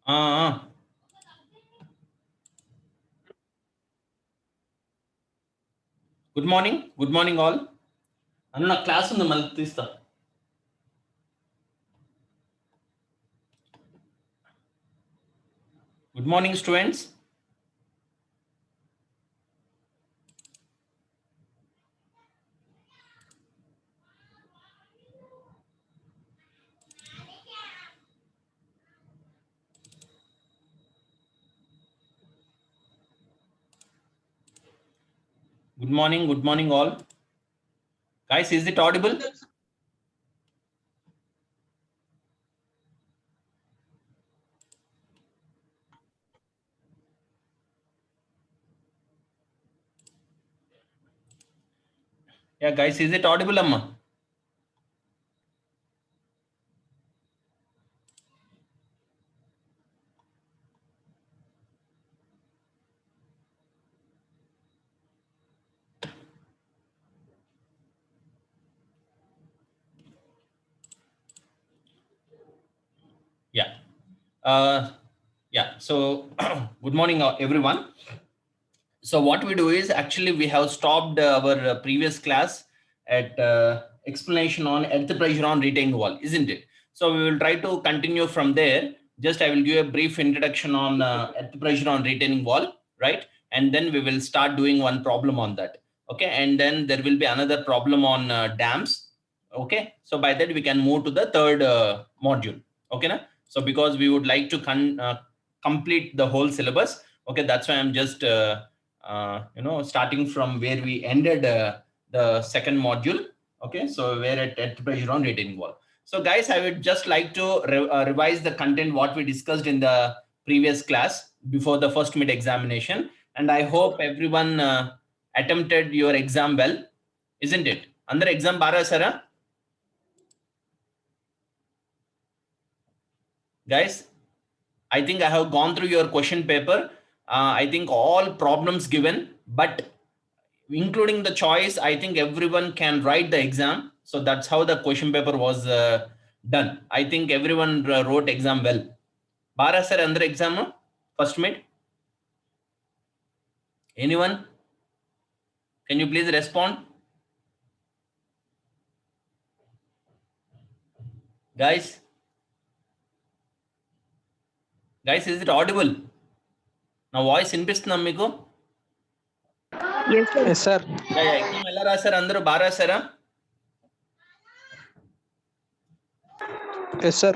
Ah, good morning all. అన్న class ఉంది మళ్ళీ తీస్తా. Good morning students. Good morning all. Guys, is it audible? Yeah, guys, is it audible, Amma? Yeah. Yeah. So, good morning, everyone. So what we do is actually we have stopped our previous class at explanation on earth pressure on retaining wall, isn't it? So we will try to continue from there. Just I will give a brief introduction on earth pressure on retaining wall, right? And then we will start doing one problem on that. Okay, and then there will be another problem on dams. Okay, so by that we can move to the third module. Okay, na? So because we would like to complete the whole syllabus. Okay, that's why I'm just starting from where we ended the second module. Okay, so we're at pressure on retaining wall. So guys, I would just like to revise the content what we discussed in the previous class before the first mid examination, and I hope everyone attempted your exam well, isn't it? Under exam bara sara guys, I think I have gone through your question paper. I think all problems given, but including the choice, I think everyone can write the exam. So that's how the question paper was done. I think everyone wrote exam well. Bara sir under exam first mid. Anyone? Can you please respond? Guys, is it audible? Now voice వినిపిస్తుందా మీకు? Yes, sir. Yes, sir. Exam ఎలా రాశారు అందరూ? బాగా రాశారా? Yes, sir.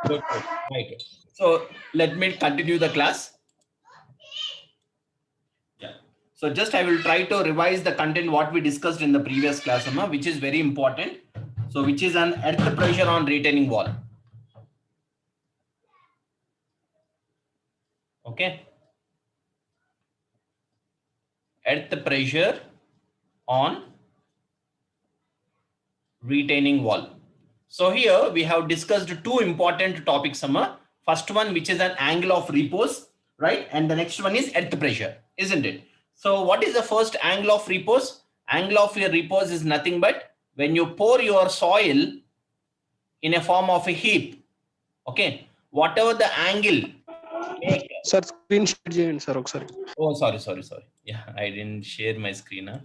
Good. Right. So let me continue the class. Yeah. So just I will try to revise the content what we discussed in the previous class, Amma, which is very important. So which is an earth pressure on retaining wall. Okay. Earth pressure on retaining wall. So here we have discussed two important topics, Amma. First one, which is an angle of repose, right? And the next one is earth pressure, isn't it? So what is the first angle of repose? Angle of your repose is nothing but when you pour your soil in a form of a heap. Okay, whatever the angle. Sir, screen share చేయండి sir ఒకసారి. Oh, sorry. Yeah, I didn't share my screen. Huh?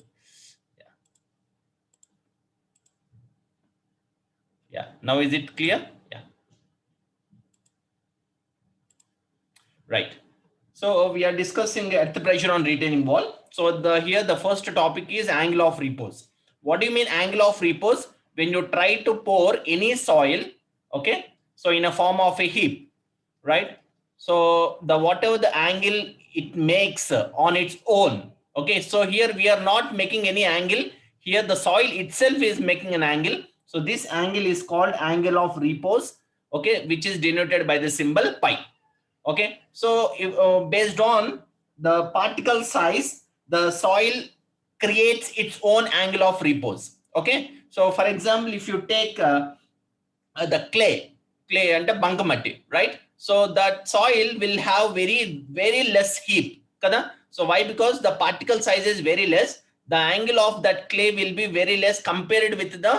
Yeah. Now is it clear? Yeah. Right. So we are discussing earth pressure on retaining wall. So here the first topic is angle of repose. What do you mean angle of repose? When you try to pour any soil, okay, so in a form of a heap, right? So the whatever the angle it makes on its own, okay, so here we are not making any angle. Here the soil itself is making an angle. So this angle is called angle of repose, okay, which is denoted by the symbol pi. Okay, so if, based on the particle size, the soil creates its own angle of repose. Okay, so for example, if you take the clay and the bankamatti, right? So that soil will have very less heap kada. So why? Because the particle size is very less, the angle of that clay will be very less compared with the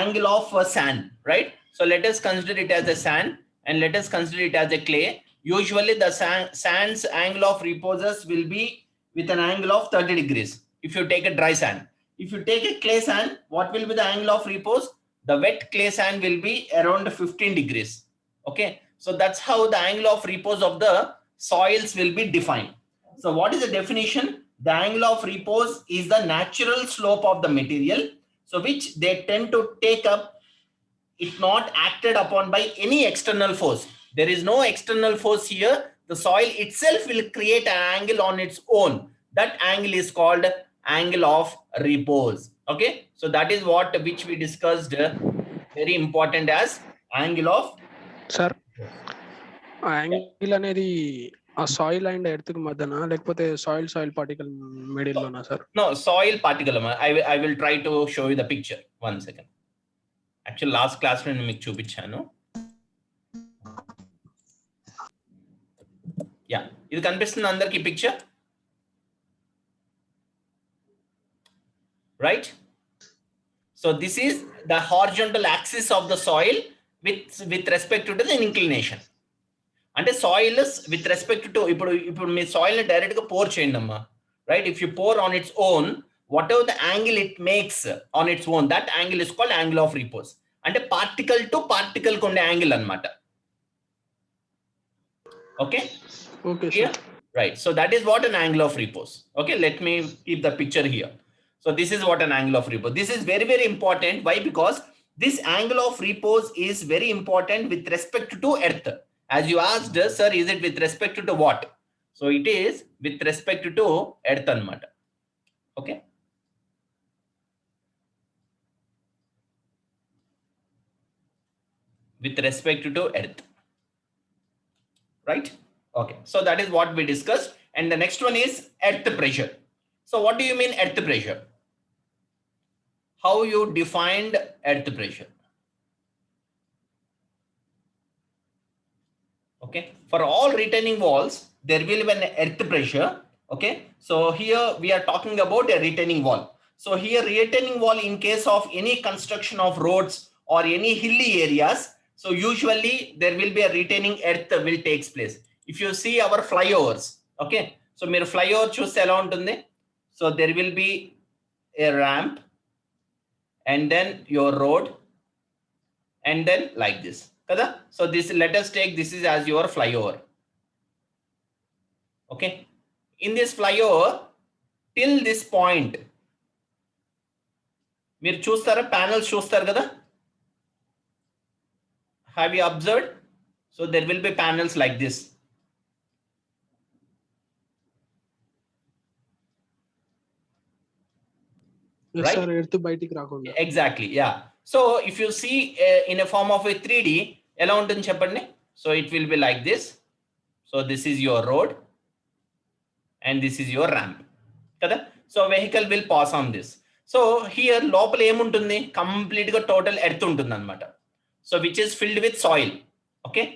angle of sand, right? So let us consider it as a sand and let us consider it as a clay. Usually the sand's angle of reposes will be with an angle of 30 degrees. If you take a dry sand, if you take a clay sand, what will be the angle of repose? The wet clay sand will be around 15 degrees. Okay. So that's how the angle of repose of the soils will be defined. So what is the definition? The angle of repose is the natural slope of the material, so which they tend to take up it not acted upon by any external force. There is no external force here. The soil itself will create an angle on its own. That angle is called angle of repose. Okay. So that is what which we discussed very important as angle of sir ఆ angle అనేది ఆ soil and earth కి మధ్యన లేకపోతే soil particle middle లోనా sir? No, soil particle. I will try to show you the picture. 1 second. Actually last class లో నేను మీకు చూపించాను. యా, ఇది కనిపిస్తుంది అందరికి picture, right? So this is the horizontal axis of the soil with respect to the inclination. అంటే soil with respect to ఇప్పుడు మీ సాయిల్ ని డైరెక్ట్ గా పోర్ చేయండి అమ్మా, right? If you pour on its own, whatever the angle it makes on its own, that angle is called angle of repose. అంటే particle to particle కు ఉండే angle అన్నమాట. Okay, here, right? So that is what an angle of repose. Okay, let me keep the picture here. So this is what an angle of repose. This is very, very important. Why? Because this angle of repose is very important with respect to earth. As you asked, sir, is it with respect to what? So it is with respect to earth anamata. Okay. With respect to earth, right? Okay, so that is what we discussed. And the next one is earth pressure. So what do you mean earth pressure? How you defined earth pressure? Okay, for all retaining walls, there will be an earth pressure. Okay, so here we are talking about a retaining wall. So here retaining wall in case of any construction of roads or any hilly areas, so usually there will be a retaining earth will takes place. If you see our flyovers, okay, so mere flyover choose ela untundi. So there will be a ramp and then your road and then like this kada. So this, let us take this is as your flyover. Okay, in this flyover till this point meer chustara panels chustaru kada. Have you observed? So there will be panels like this. Yes, sir, earth బయటికి రాకుండా. Exactly, yeah. So if you see in a form of a 3D, ఎలా ఉంటుంది చెప్పండి? So it will be like this. So this is your road and this is your ramp కదా. So vehicle will pass on this. So here లోపల ఏముంటుంది? Complete గా total earth ఉంటుంది అన్నమాట. So which is filled with soil. Okay,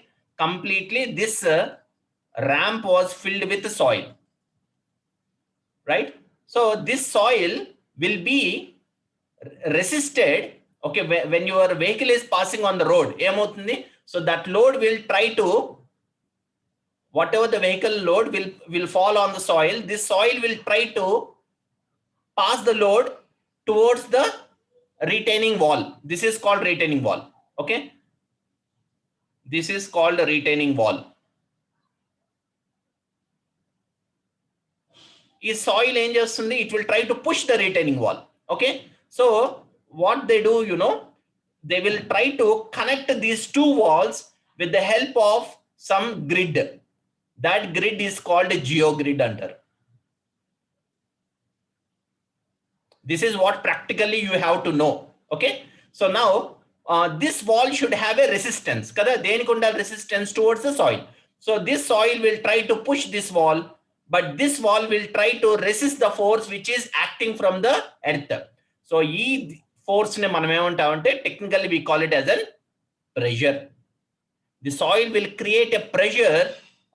completely this ramp was filled with soil, right? So this soil will be resisted. Okay, when your vehicle is passing on the road, ఏమవుతుంది? So that load will try to, whatever the vehicle load will fall on the soil, this soil will try to pass the load towards the retaining wall. This is called retaining wall. Okay, this is called a retaining wall. Is soil ఏం చేస్తుంది? It will try to push the retaining wall. Okay, so what they do, you know, they will try to connect these two walls with the help of some grid. That grid is called a geogrid under. This is what practically you have to know. Okay, so now this wall should have a resistance kada. Deniki undali resistance towards the soil. So this soil will try to push this wall, but this wall will try to resist the force which is acting from the earth. So ee force ne manam emantamante technically we call it as a pressure. The soil will create a pressure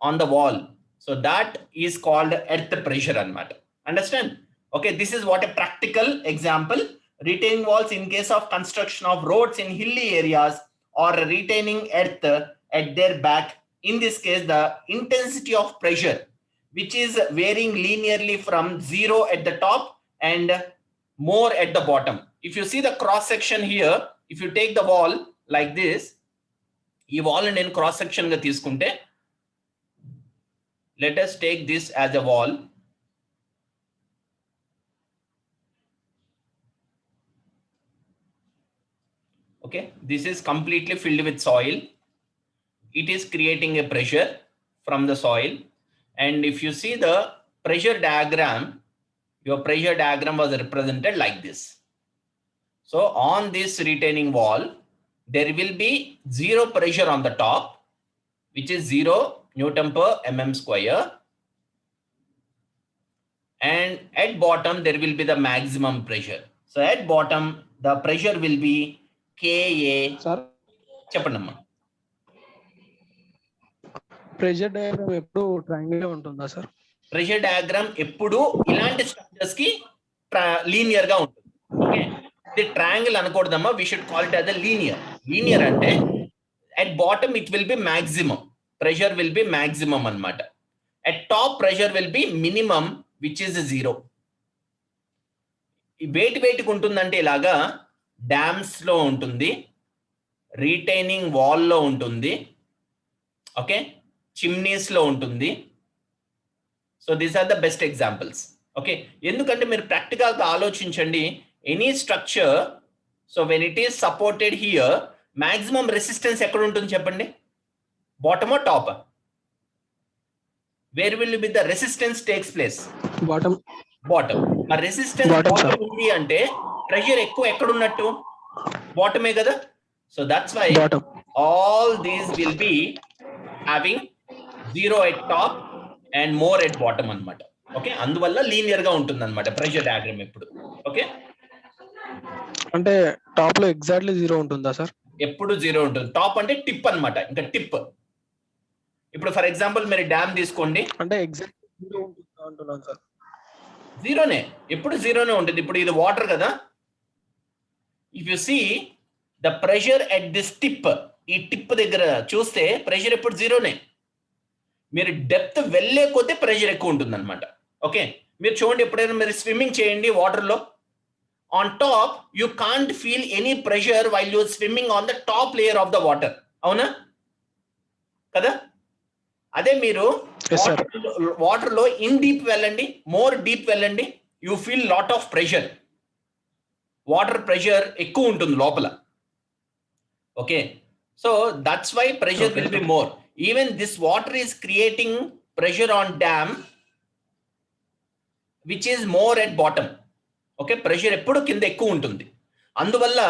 on the wall, so that is called earth pressure anamata. Understand? Okay, this is what a practical example. Retaining walls in case of construction of roads in hilly areas or retaining earth at their back in this case, the intensity of pressure, which is varying linearly from 0 at the top and more at the bottom. If you see the cross section here, if you take the wall like this, ఈ wall నేను cross section గా తీసుకుంటే, let us take this as a wall. Okay, this is completely filled with soil. It is creating a pressure from the soil. And if you see the pressure diagram, your pressure diagram was represented like this. So on this retaining wall, there will be zero pressure on the top, which is 0 Newton per mm square. And at bottom, there will be the maximum pressure. So at bottom, the pressure will be Ka. Sir చెప్పండమ్మా. Pressure diagram ఎప్పుడు triangle ఉంటుందా sir? Pressure diagram ఎప్పుడు ఇలాంటి structures కి linear గా ఉంటుంది. Okay, ఇది triangle అనకూడదమ్మా, we should call it as a linear. Linear అంటే at bottom it will be maximum, pressure will be maximum అన్నమాట. At top pressure will be minimum, which is 0. వేటికి ఉంటుందంటే ఇలాగా డ్యామ్స్ లో ఉంటుంది, రీటైనింగ్ వాల్ లో ఉంటుంది, ఓకే, చిమ్నీస్ లో ఉంటుంది. So these are the best examples. Okay, ఎందుకంటే మీరు ప్రాక్టికల్ గా ఆలోచించండి. Any structure, so when it is supported here, maximum resistance ఎక్కడ ఉంటుంది చెప్పండి? Bottom or top? Where will be the resistance takes place? Bottom. Bottom. ఆ రెసిస్టెన్స్ బాటమ్ ఉంది అంటే ప్రెషర్ ఎక్కువ ఎక్కడ ఉన్నట్టు? బాటమే కదా. So that's why all these will be having 0 at top and more at bottom అన్నమాట. ఓకే, అందువల్ల లీనియర్ గా ఉంటుంది అనమాట ప్రెషర్ డయాగ్రామ్ ఎప్పుడు. ఓకే, అంటే టాప్ లో ఎగ్జాక్ట్లీ 0 ఉంటుందా సార్? ఎప్పుడు 0 ఉంటుంది. టాప్ అంటే టిప్ అన్నమాట, ఇంకా టిప్. ఇప్పుడు ఫర్ ఎగ్జాంపుల్ మీరు డ్యామ్ తీసుకోండి, అంటే ఎగ్జాక్ట్ 0 ఉంటుందా అంటున్నాను సార్. 0నే, ఎప్పుడు 0నే ఉంటుంది. ఇప్పుడు ఇది వాటర్ కదా, if you see the pressure at this tip, ఈ టిప్ దగ్గర చూస్తే ప్రెషర్ ఎప్పుడు 0నే. మీరు డెప్త్ వెళ్ళే కొద్దీ ప్రెషర్ ఎక్కువ ఉంటుంది అనమాట. ఓకే, మీరు చూడండి, ఎప్పుడైనా మీరు స్విమ్మింగ్ చేయండి వాటర్లో, on top you can't feel any pressure while you're swimming on the top layer of the water. అవునా కదా? అదే మీరు వాటర్ లో ఇన్ డీప్ వెళ్ళండి, మోర్ డీప్ వెళ్ళండి, you feel lot of pressure. Water pressure ఎక్కువ ఉంటుంది లోపల. Okay, so that's why pressure will be more. Even this water is creating pressure on dam which is more at bottom. Okay, pressure ఎప్పుడు కింద ఎక్కువ ఉంటుంది. అందువల్ల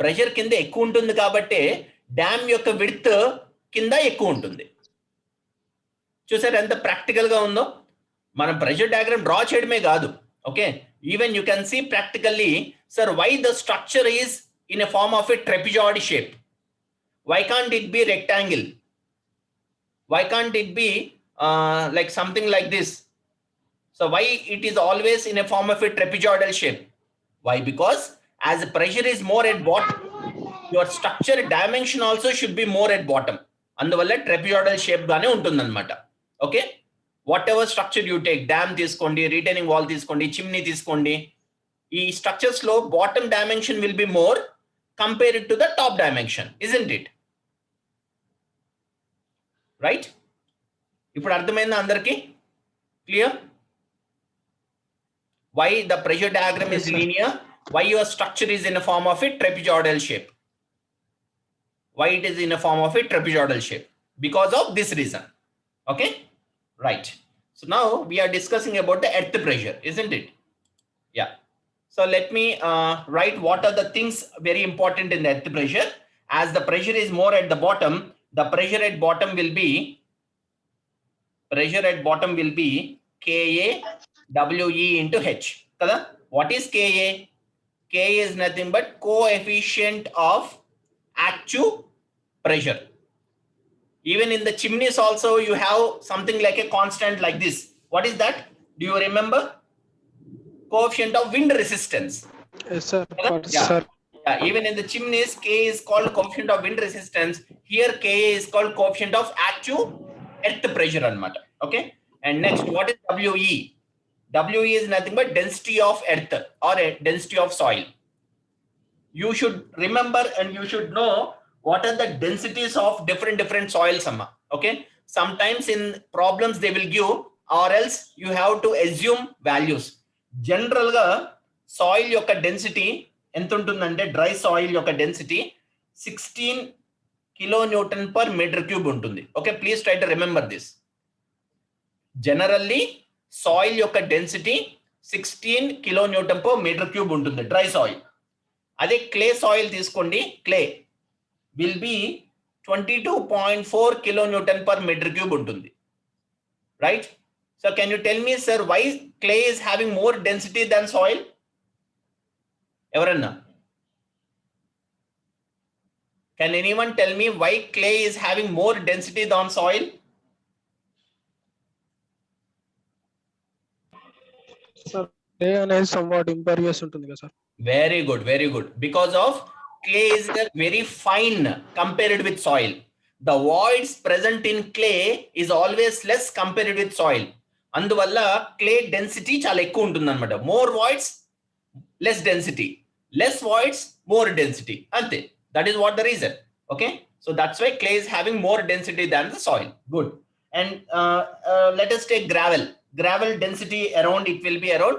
pressure కింద ఎక్కువ ఉంటుంది కాబట్టి డ్యామ్ యొక్క విడ్త్ కింద ఎక్కువ ఉంటుంది. చూసారు ఎంత ప్రాక్టికల్ గా ఉందో? మనం ప్రెషర్ డయాగ్రామ్ డ్రా చేయడమే కాదు. Okay, even you can see practically, sir why the structure is in a form of a trapezoid shape? Why can't it be rectangle? Why can't it be like something like this? So why it is always in a form of a trapezoidal shape? Why? Because as the pressure is more at bottom, your structure dimension also should be more at bottom. అందువల్ల trapezoidal shape గానే ఉంటుందన్నమాట. Okay, what ever structure you take, dam తీసుకోండి, retaining wall తీసుకోండి, chimney తీసుకోండి, ఈ structures లో bottom dimension will be more compared to the top dimension, isn't it? Right? ఇప్పుడు అర్థమైందా అందరికి? Clear? Why the pressure diagram is linear? Why your structure is in a form of a trapezoidal shape? Why it is in a form of a trapezoidal shape? Because of this reason. Okay, right. So now we are discussing about the earth pressure, isn't it? Yeah. So let me write what are the things very important in the earth pressure. As the pressure is more at the bottom, the pressure at bottom will be Ka WE into H. Kada? What is Ka? Ka is nothing but coefficient of active pressure. Even in the chimneys also you have something like a constant like this. What is that? Do you remember? Coefficient of wind resistance. Yes sir. Yeah. Sir. Yeah, even in the chimneys, K is called coefficient of wind resistance. Here, Ka is called coefficient of active earth pressure anamata. Okay. And next, what is WE? WE is nothing but density of earth or density of soil. You should remember and you should know what are the densities of different soils. Okay. Sometimes in problems they will give, or else you have to assume values. General ga soil yokka density ఎంత ఉంటుందంటే dry soil యొక్క density 16 kilonewton per metre cube ఉంటుంది. Okay, please try to remember this. Generally soil యొక్క density 16 kilonewton per metre cube ఉంటుంది dry soil. అదే clay soil తీసుకోండి, clay will be 22.4 kilonewton per metre cube ఉంటుంది. Right? So can you tell me sir why clay is having more density than soil? ఎవరన్నా? Can anyone tell me why clay is having more density than soil? Sir, clay అనేది somewhat impervious ఉంటుంది కదా sir. Very good, very good. Because of clay is very fine compared with soil. The voids present in clay is always less compared with soil. అందువల్ల clay density చాలా ఎక్కువ ఉంటుంది అన్నమాట. More voids, less density. Less voids, more density. Ante. That is what the reason. Okay. So that's why clay is having more density than the soil. Good. And let us take gravel. Gravel density around, it will be around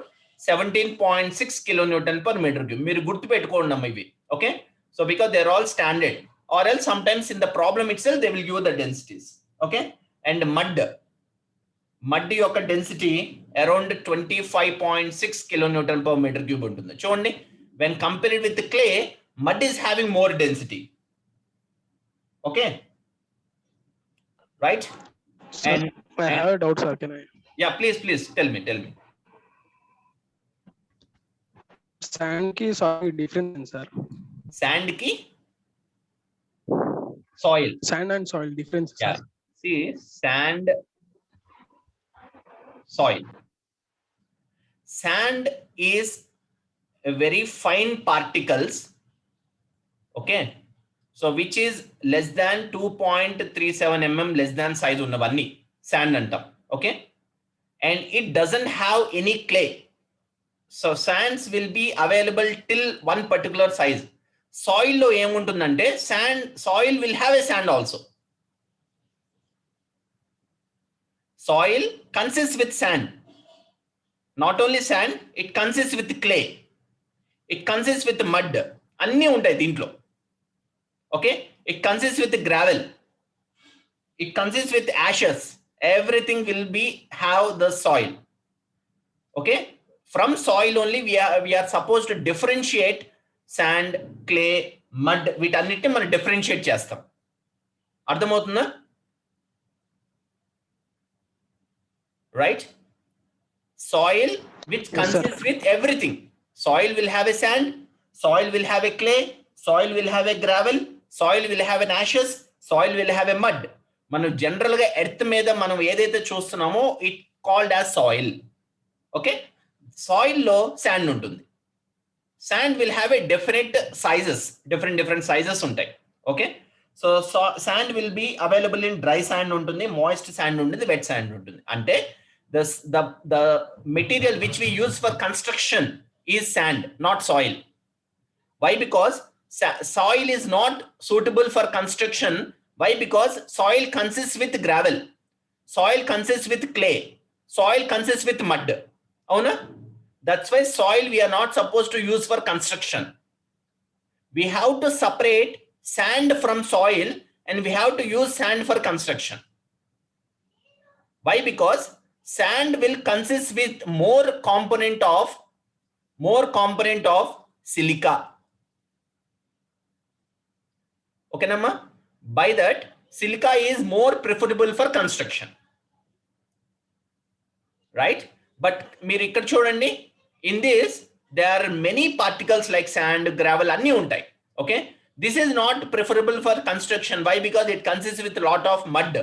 17.6 kilonewton per meter cube. Meer gurtu pettukondi amma ivi. Okay. So because they're all standard, or else sometimes in the problem itself they will give the densities. Okay. And mud yokka density around 25.6 kilonewton per meter cube untundi. Chudandi, when compared with the clay, mud is having more density. Okay. Right? Sir, I have a doubt, sir. Can I? Yeah, please tell me. Sand ki soil difference, sir. Sand ki soil. Sand and soil difference. Yeah. Sir. See, sand, soil. Sand is a very fine particles. Okay. So which is less than 2.37 mm less than size unnavanni sand antam. Okay. And it doesn't have any clay. So sands will be available till one particular size. Soil lo em untundante soil will have a sand also. Soil consists with sand. Not only sand, it consists with clay. It consists with mud. Anni untayi dintlo. Okay. It consists with gravel. It consists with ashes. Everything will be have the soil. Okay. From soil only we are supposed to differentiate sand, clay, mud. వీటన్నిటిని మనం differentiate చేస్తాం. అర్థమవుతుందా? Right? Soil which consists with everything. Soil will have a sand, soil will have a clay, soil will have a gravel, soil will have an ashes, soil will have a mud. మనం general గా earth మీద మనం ఏదైతే చూస్తున్నామో it called as soil. Okay. Soil లో sand ఉంటుంది. Sand will have a different sizes, different sizes ఉంటాయి. Okay. So sand will be available in dry sand ఉంటుంది, మాయిస్ట్ శాండ్ ఉంటుంది, వెట్ శాండ్ ఉంటుంది. అంటే the material which we use for construction is sand, not soil. Why? Because soil is not suitable for construction. Why? Because soil consists with gravel, soil consists with clay, soil consists with mud. Avuna? That's why soil we are not supposed to use for construction. We have to separate sand from soil and we have to use sand for construction. Why? Because sand will consist with more component of silica. Okay, Namma? By that, silica is more preferable for construction. Right? But మీరు ఇక్కడ చూడండి, in this there are many particles like sand, gravel అన్ని ఉంటాయి. Okay? This is not preferable for construction. Why? Because it consists with a lot of mud.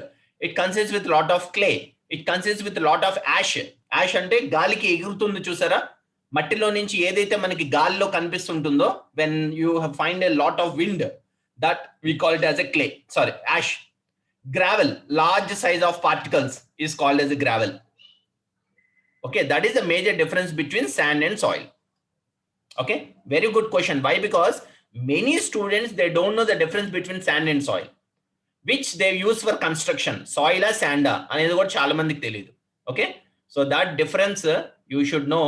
It consists with a lot of clay. It consists with a lot of ash. Ash అంటే గాలికి ఎగురుతుంది చూసారా? మట్టిలో నుంచి ఏదైతే మనకి గాలిలో కనిపిస్తుంటుందో, when you find a lot of wind, that we call it as a clay, sorry, ash. Gravel, large size of particles, is called as a gravel. Okay, that is the major difference between sand and soil. Okay, very good question. Why? Because many students, they don't know the difference between sand and soil, which they use for construction. Soil or sand అనేది కూడా చాలా మందికి తెలియదు. Okay, so that difference you should know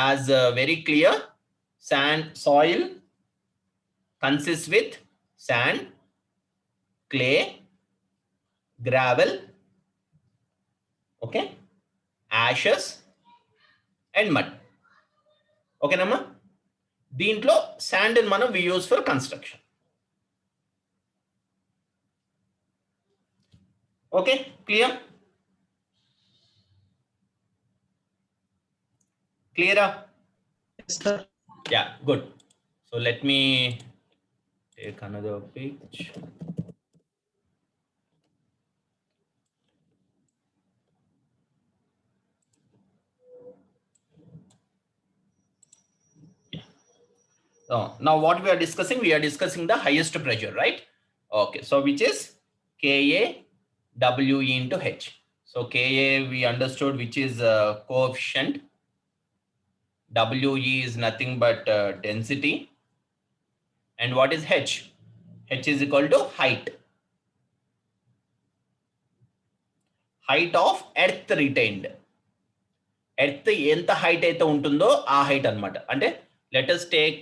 as very clear. Sand, soil consists with sand, clay, gravel, okay, ashes and mud. Okay nama, దీంట్లో sand మనం we use for construction. Okay, clear? Clear? Yes, sir. Yeah, good. So let me take another page. So now what we are discussing, we are discussing the highest pressure, right? Okay, so which is Ka We into H. So Ka we understood, which is coefficient. We is nothing but density. And what is H? H is equal to height. Height of earth retained. Earth ఎంత height అయితే ఉంటుందో ఆ height అన్నమాట. అంటే let us take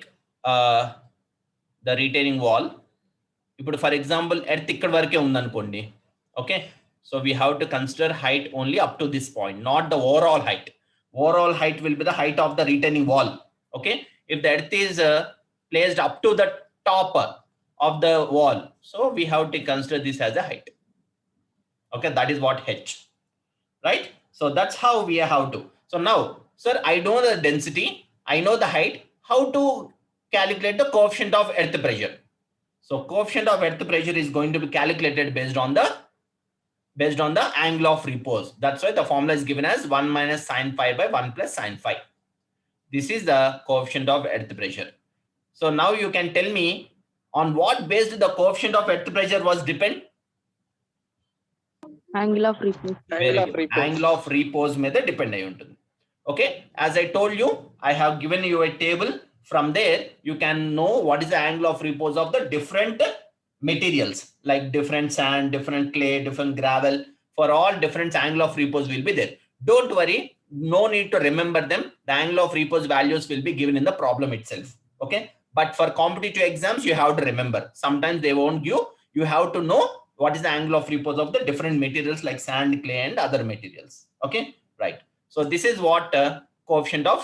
the retaining wall. ఇప్పుడు for example earth ఇక్కడ వరకే ఉందనుకోండి. Okay, so we have to consider height only up to this point, not the overall height. Overall height will be the height of the retaining wall. Okay, if the earth is placed up to the top of the wall, so we have to consider this as a height. Okay, that is what H, right? So that's how we have to. So now sir, I know the density, I know the height. How to calculate the coefficient of earth pressure? So coefficient of earth pressure is going to be calculated based on the angle of repose. That's why the formula is given as 1 minus sin pi by 1 plus sin phi. This is the coefficient of earth pressure. So now you can tell me on what based the coefficient of earth pressure was depend? Angle of repose. Angle of repose మీద depend అయి ఉంటుంది. Okay, as I told you, I have given you a table. From there you can know what is the angle of repose of the different materials, like different sand, different clay, different gravel. For all different angle of repose will be there. Don't worry, no need to remember them. The angle of repose values will be given in the problem itself. Okay, but for competitive exams you have to remember. Sometimes they won't give. You have to know what is the angle of repose of the different materials like sand, clay and other materials. Okay, right? So this is what coefficient of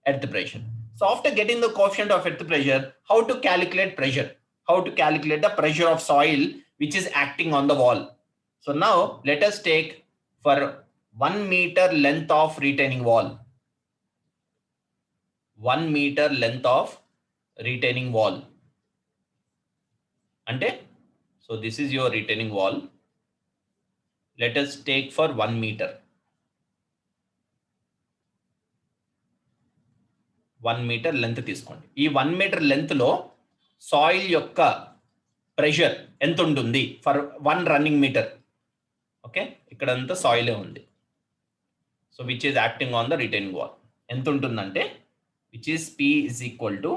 earth pressure. So after getting the coefficient of earth pressure, how to calculate pressure? How to calculate the pressure of soil which is acting on the wall? So now let us take for 1 meter length of retaining wall. 1 meter length of retaining wall. Ante, so this is your retaining wall. Let us take for 1 meter. 1 metre length తీసుకోండి. ఈ 1 metre length లో soil యొక్క pressure ఎంత ఉంటుంది for 1 running metre? Okay, ఇక్కడంతా సాయిలే ఉంది. So which is acting on the retaining wall. ఎంత ఉంటుందంటే which is P is equal to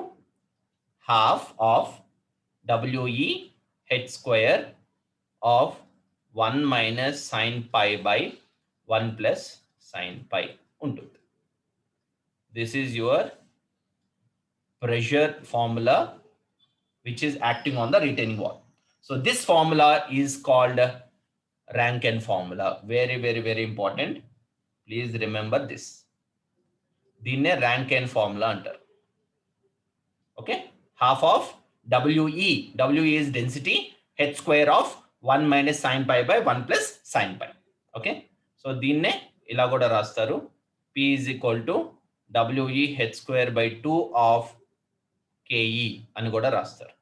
half of WE H square of 1 minus sin pi by 1 plus sin pi ఉంటుంది. This is your pressure formula which is acting on the retaining wall. So this formula is called Rankine formula. Very, very, very important. Please remember this. Dinne Rankine formula antaru. Okay, half of WE. WE is density. H square of 1 minus sin pi by 1 plus sin pi. Okay, so dinne ila kuda rastaru. P is equal to WE H square by 2 of KE అని కూడా రాస్తారు.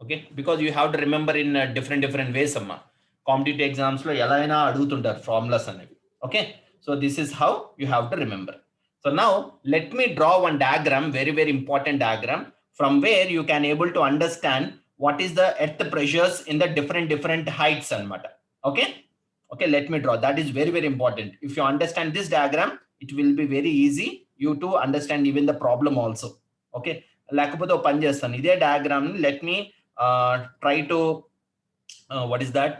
Okay, because you have to remember in different ways అమ్మా. Competitive exams లో ఎలా అయినా అడుగుతుంటారు formulas అనేవి. Okay, So this is how you have to remember. So now let me draw one diagram, very, very important diagram, from where you can able to understand what is the earth pressures in the different heights and matter. Okay. Okay, let me draw. That is very, very important. If you understand this diagram, it will be very easy you to understand even the problem also. Okay. లేకపోతే ఓ పని చేస్తాను, ఇదే diagram let me try to what is that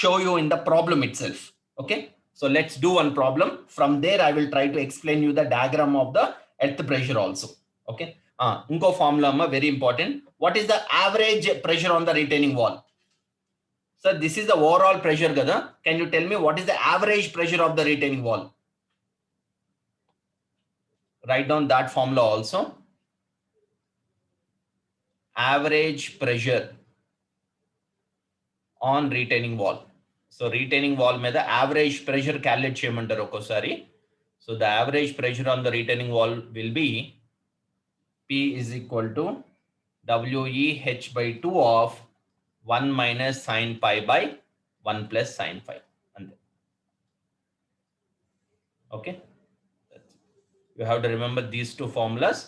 show you in the problem itself. Okay, so let's do one problem. From there I will try to explain you the diagram of the earth pressure also. Okay, inko formula amma very important. What is the average pressure on the retaining wall? So this is the overall pressure kada. Can you tell me what is the average pressure of the retaining wall? Write down that formula also. Average pressure on retaining wall. So retaining wall మీద average pressure calculate చేయమంటారు ఒక్కోసారి. So the average pressure on the retaining wall will be P is equal to WEH by 2 of 1 minus sin pi by 1 plus sin phi. Okay. You have to remember these two formulas.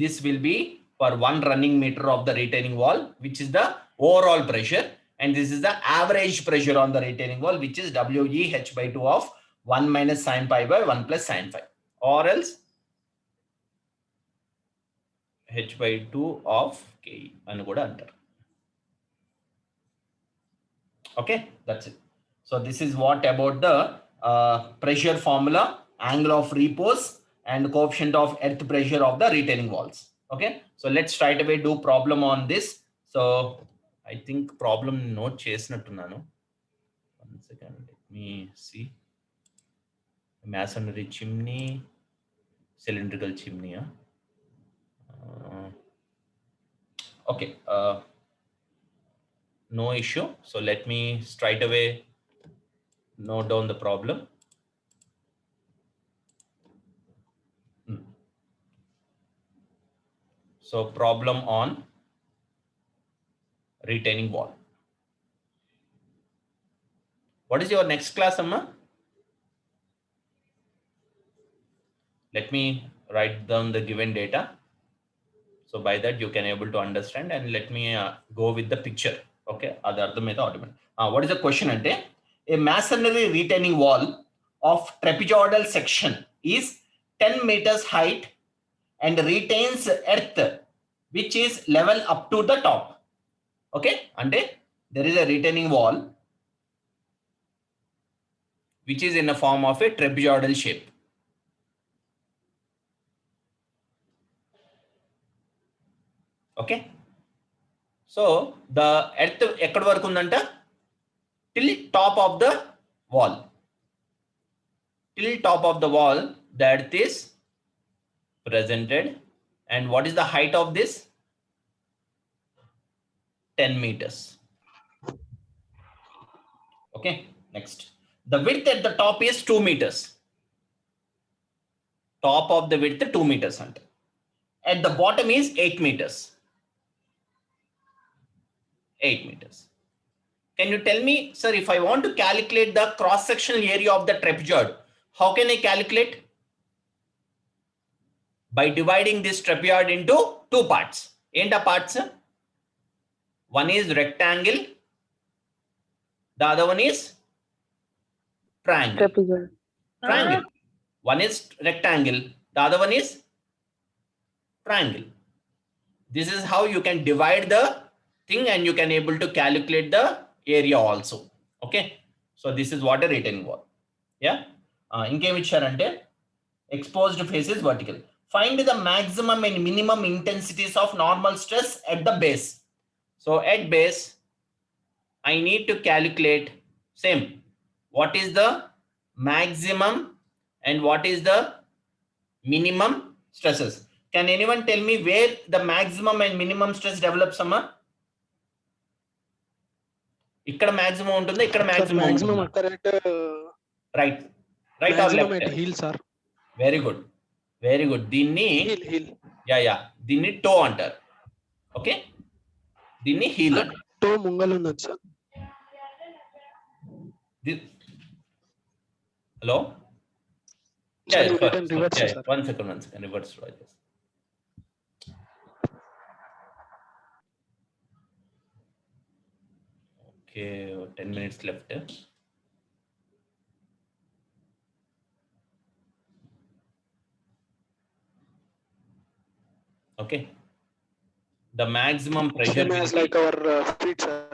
This will be for 1 running meter of the retaining wall, which is the overall pressure. And this is the average pressure on the retaining wall, which is WEH by 2 of 1 minus sin pi by 1 plus sin phi. Or else H by 2 of K. Okay, that's it. So this is what about the pressure formula, angle of repose, and coefficient of earth pressure of the retaining walls. Okay, so let's straight away do problem on this. So I think problem note chesinattunnanu. 1 second, let me see. Masonry chimney, cylindrical chimney. Okay, no issue. So let me straight away note down the problem. So problem on retaining wall. What is your next class, Amma? Let me write down the given data. So by that you can able to understand, and let me go with the picture. Okay, what is the question ante? A masonry retaining wall of trapezoidal section is 10 meters height and retains earth which is level up to the top. Okay, ante there is a retaining wall which is in the form of a trapezoidal shape. Okay, so the earth ekkada varaku undanta? Till top of the wall. Till top of the wall the earth is presented. And what is the height of this? 10 meters. Okay, next. The width at the top is 2 meters. Top of the width 2 meters. At the bottom is 8 meters. 8 meters. Can you tell me, sir, if I want to calculate the cross-sectional area of the trapezoid, how can I calculate? By dividing this trapezoid into 2 parts. Enta parts? One is rectangle, the other one is triangle. Trapezoid. Triangle. One is rectangle, the other one is triangle. This is how you can divide the thing and you can able to calculate the area also. Okay, so this is what a retaining wall. Yeah, inkem ichcharante exposed face is vertical. Find the maximum and minimum intensities of normal stress at the base. So at base I need to calculate same what is the maximum and what is the minimum stresses. Can anyone tell me where the maximum and minimum stress develops, Amma? ఇక్కడ maximum ఉంటుందా, ఇక్కడ maximum maximum ఉంటుందా? Right or left? at heel, sir. Very good, very good. దీన్ని heel. Yeah దీన్ని to అంటారు. Okay, దీన్ని heal అంటారు. To ముంగలు ఉన్నది sir. Hello Yeah, Sorry, sorry, written sorry. reverse, Yeah, sir. 1 second, 1 second. Reverse Rogers. Okay, 10 minutes left. Okay. The maximum pressure Same will as be, like our feet, sir.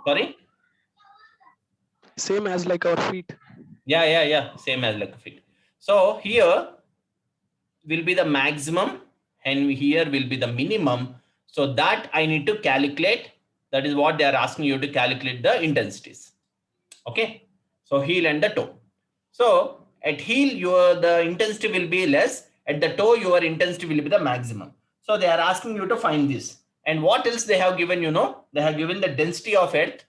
sorry? Same as like our feet. Yeah. Same as like a feet. So here will be the maximum and here will be the minimum. So that I need to calculate. That is what they are asking you to calculate the intensities. Okay. So heel and the toe. So at heel, the intensity will be less. At the toe, your intensity will be the maximum. So they are asking you to find this. And what else they have given, they have given the density of earth.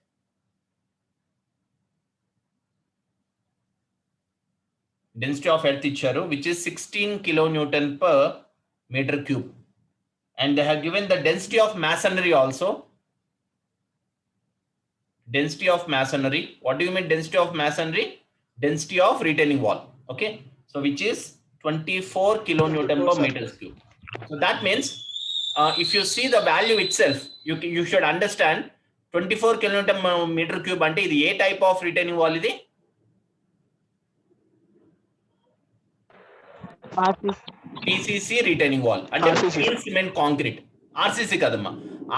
Density of earth icharu, which is 16 kilonewton per meter cube. And they have given the density of masonry also. Density of masonry. What do you mean density of masonry? Density of retaining wall. Okay. So which is 24 kilonewton 24, per sir. meters cube. So that means if you see the value itself, you should understand 24 kilonewton meter cube ante idi a type of retaining wall idi? PCC retaining wall అంటే RCC, plain sir. cement concrete. RCC కదమ్మా.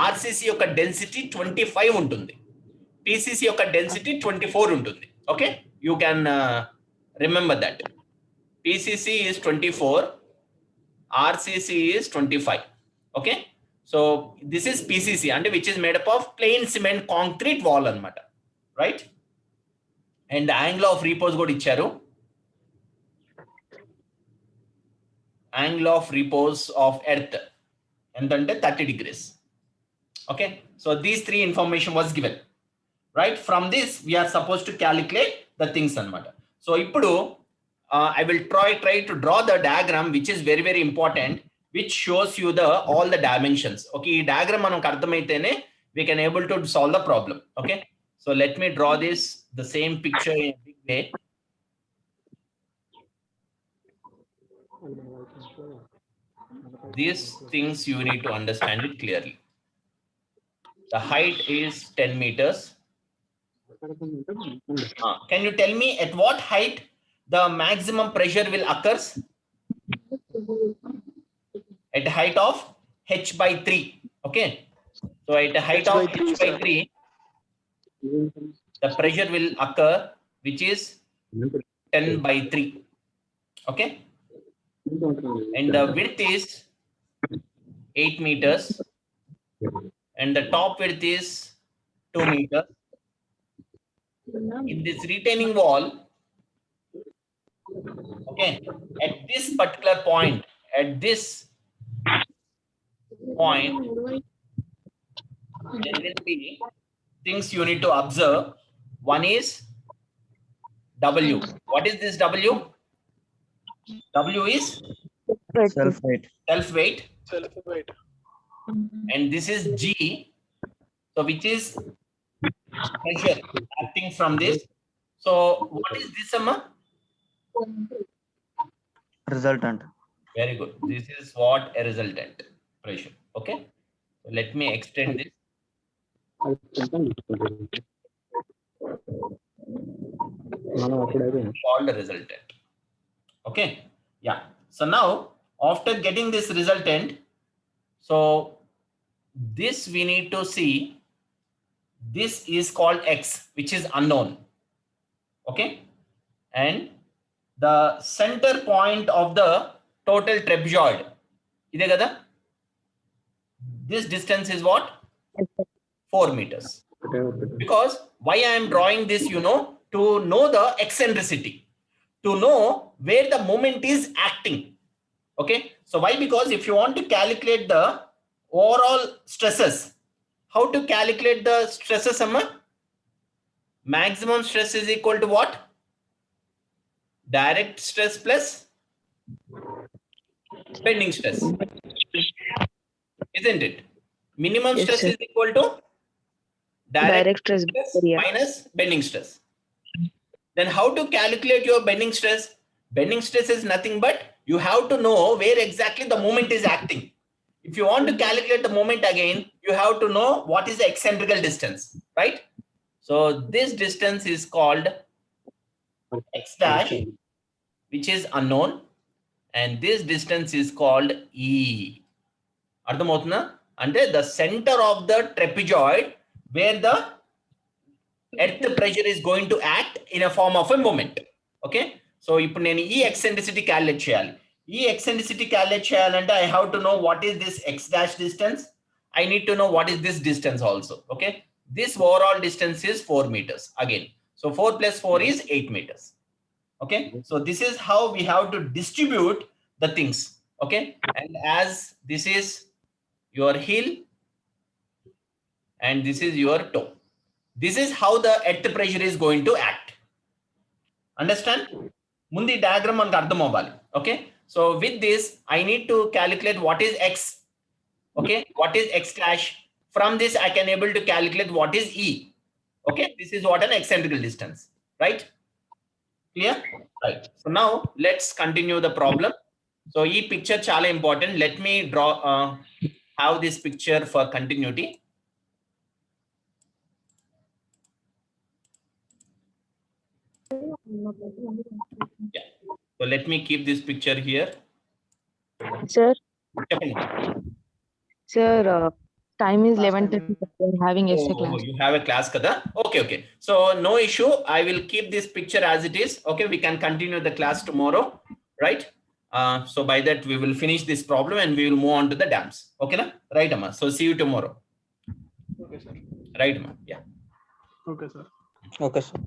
RCC యొక్క density 25 ఉంటుంది. PCC యొక్క density 24 ఉంటుంది. Okay, you can remember that. PCC is 24, RCC is 25. Okay, so this is PCC అంటే which is made up of plain cement concrete wall అన్నమాట, right? And the angle of repose కూడా ఇచ్చారు. Angle of repose of earth entante 30 degrees. Okay, so these three information was given. Right, from this we are supposed to calculate the things anamata. So ippudu I will try to draw the diagram which is very very important, which shows you the all the dimensions. Okay, ee diagram manam ardhamaitene we can able to solve the problem. Okay, so let me draw this the same picture in a big way. These things you need to understand it clearly. The height is 10 meters. Can you tell me at what height the maximum pressure will occurs? At a height of h by 3. Okay, so at a height of h by 3, the pressure will occur which is 10 by 3. Okay, and the width is 8 meters and the top width is 2 meters. In this retaining wall, okay, at this particular point, there will be things you need to observe. One is W. What is this W? W is Self weight. self weight, Self weight. and this is G. So which is pressure acting from this. So what is this, Amma? Resultant. Very good. This is what a resultant pressure. Okay, so let me extend this. Called a resultant. Okay, yeah. So now after getting this resultant, so this we need to see. This is called X, which is unknown. Okay, and the center point of the total trapezoid, ide kada, this distance is what? 4 meters. Because why I am drawing this, to know the eccentricity, to know where the moment is acting. Okay, so why? Because if you want to calculate the overall stresses, how to calculate the stresses, Amma? Maximum stress is equal to what? Direct stress plus bending stress, isn't it? Minimum Yes, stress sir. is equal to direct Stress stress area. minus bending stress. Then how to calculate your bending stress? Bending stress is nothing but you have to know where exactly the moment is acting. If you want to calculate the moment again, you have to know what is the eccentrical distance, right? So this distance is called x dash, which is unknown, and this distance is called E. Ardhamoutunna? Ante the center of the trapezoid where the earth pressure is going to act in a form of a moment. Okay, so ఇప్పుడు నేను ఈ eccentricity calculate చేయాలి. ఈ eccentricity calculate చేయాలంటే I have to know what is this x dash distance. I need to know what is this distance also. Okay, this overall distance is 4 meters again. So 4 plus 4 is 8 meters. Okay, so this is how we have to distribute the things. Okay, and as this is your heel and this is your toe, this is how the earth pressure is going to act. Understand? Mundi diagram manku ardham avvali. Okay, so with this I need to calculate what is x. Okay, what is x dash? From this I can able to calculate what is E. Okay, this is what an eccentrical distance, right? Clear? Right. So now let's continue the problem. So e picture chala important. Let me draw have this picture for continuity. Yeah. So let me keep this picture here. Sir, Cheppandi. sir, time is 11:30. We're having essay Oh, class. you have a class kada? Okay, okay. So no issue. I will keep this picture as it is. Okay, we can continue the class tomorrow, right? So by that we will finish this problem and we will move on to the dams. Okay, na? Right, Amma. So see you tomorrow. Okay, sir. Right, Amma. Yeah. Okay, sir. Okay, sir.